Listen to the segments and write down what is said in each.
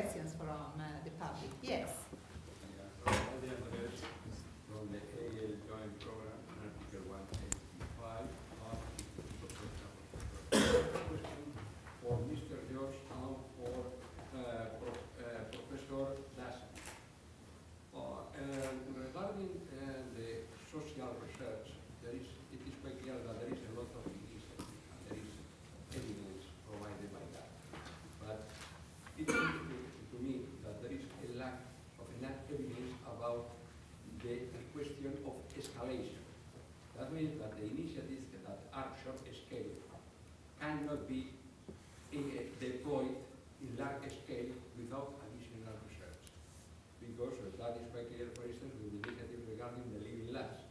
questions from the public. Yes. From the AL Joint Program, Article 185, question for Mr. George and for Professor Dassen. Regarding the social research, it is quite clear that there is a lot of initiative and there is evidence provided by that. But it seems to me that there is a lack of enough evidence about the question of escalation. That means that the initiatives that are short scale cannot be deployed in large scale without additional research. Because that is quite clear, for instance, with the initiative regarding the living laws,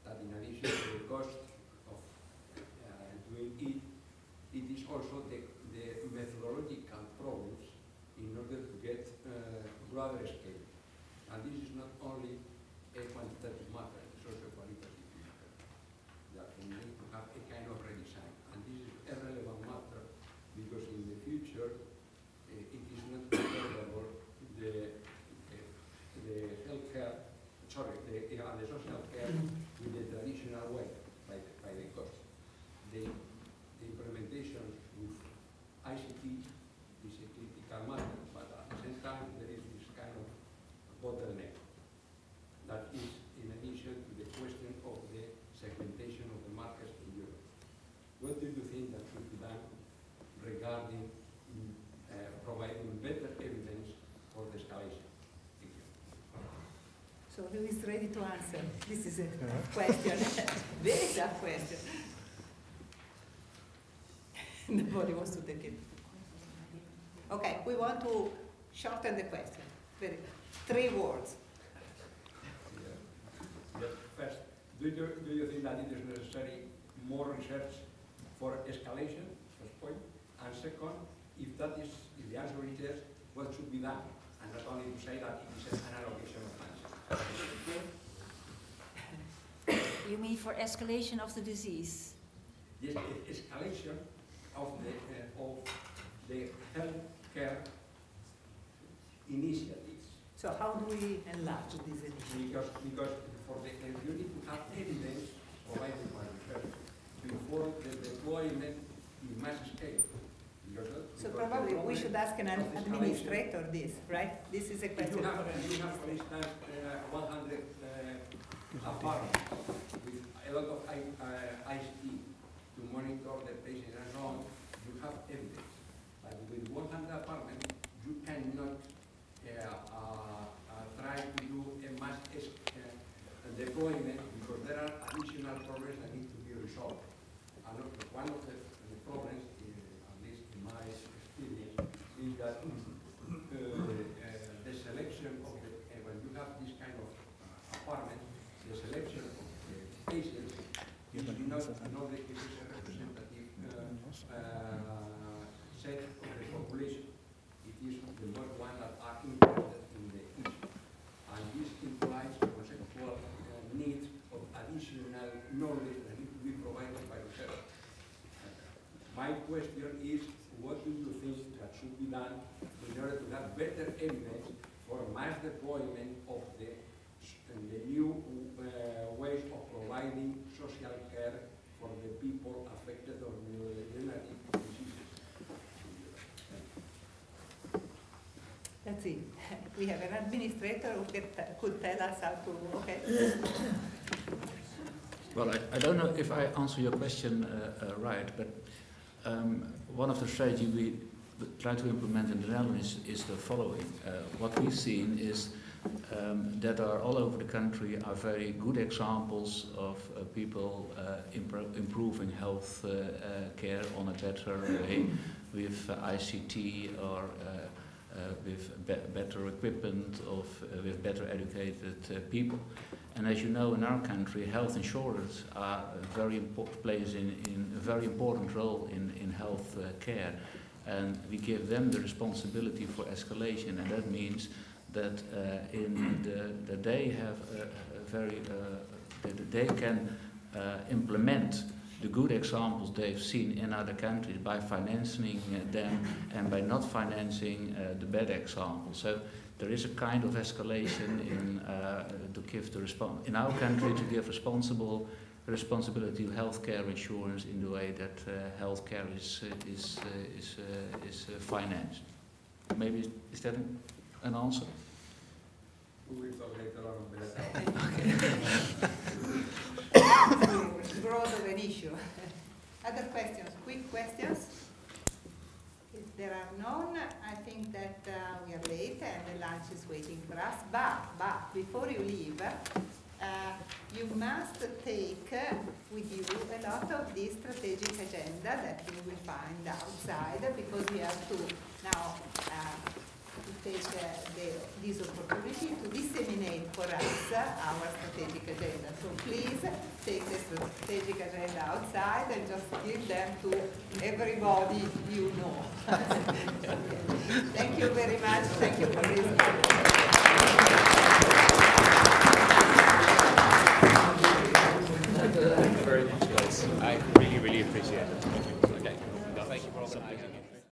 that in addition to the cost of doing it, it is also the methodological problems in order to get broader scale. And this is not only a quantitative matter, it's also a qualitative matter. That we need to have a kind of redesign. And this is a relevant matter because in the future it is not comparable the healthcare, the social care with the traditional way by the cost. The implementation with ICT is a critical matter, but at the same time there is this kind of bottleneck. That is in addition to the question of the segmentation of the markets in Europe. What do you think that should be done regarding providing better evidence for the escalation? Thank you. So who is ready to answer? This is a question, very tough question. Nobody wants to take it. Okay, we want to shorten the question. Very 3 words. First, do you think that it is necessary more research for escalation? First point. And second, if the answer is yes, what should be done? And not only to say that it is an allocation of funds. You mean for escalation of the disease? Yes, escalation of the healthcare initiatives. So how do we enlarge these initiatives? Because you need to have evidence provided by research before the deployment in mass scale. So probably we should ask an administrator this, right? This is a question. You have, for instance, 100 apartments with a lot of ICT to monitor the patients and so on. You have evidence. But with 100 apartments, you cannot try to do a mass deployment because there are additional problems that need to be resolved. And one of the problems, at least in my experience, is that the selection of when you have this kind of apartment, the selection of the patients is not it is a representative set of the population. It is the most one that are interested in the issue. And this implies a conceptual need of additional knowledge that needs to be provided by research. My question is, what do you think that should be done in order to have better evidence for mass deployment of the new ways of providing social care for the people affected of neurodegenerative diseases? Let's see. We have an administrator who could tell us how to, okay. Well, I don't know if I answer your question right, but one of the strategies we try to implement in the Netherlands is the following. What we've seen is that are all over the country are very good examples of people improving health care on a better way with ICT or with better equipment, with better educated people. And as you know, in our country, health insurers are plays a very important role in health care, and we give them the responsibility for escalation, and that means that they have they can implement the good examples they've seen in other countries by financing them and by not financing the bad examples. So there is a kind of escalation in to give the in our country to give responsibility of healthcare insurance in the way that healthcare is financed. Maybe is that an answer? We will talk later on that. Broad of an issue. Other questions? Quick questions? If there are none, I think that we are late and the lunch is waiting for us. But before you leave, you must take with you a lot of this strategic agenda that you will find outside, because we have to now to take this opportunity to disseminate for us our strategic agenda. So please take the strategic agenda outside and just give them to everybody you know. Thank you very much. Thank you for listening. Thank you very much, guys. I really, really appreciate it. Okay. Thank you for organizing it.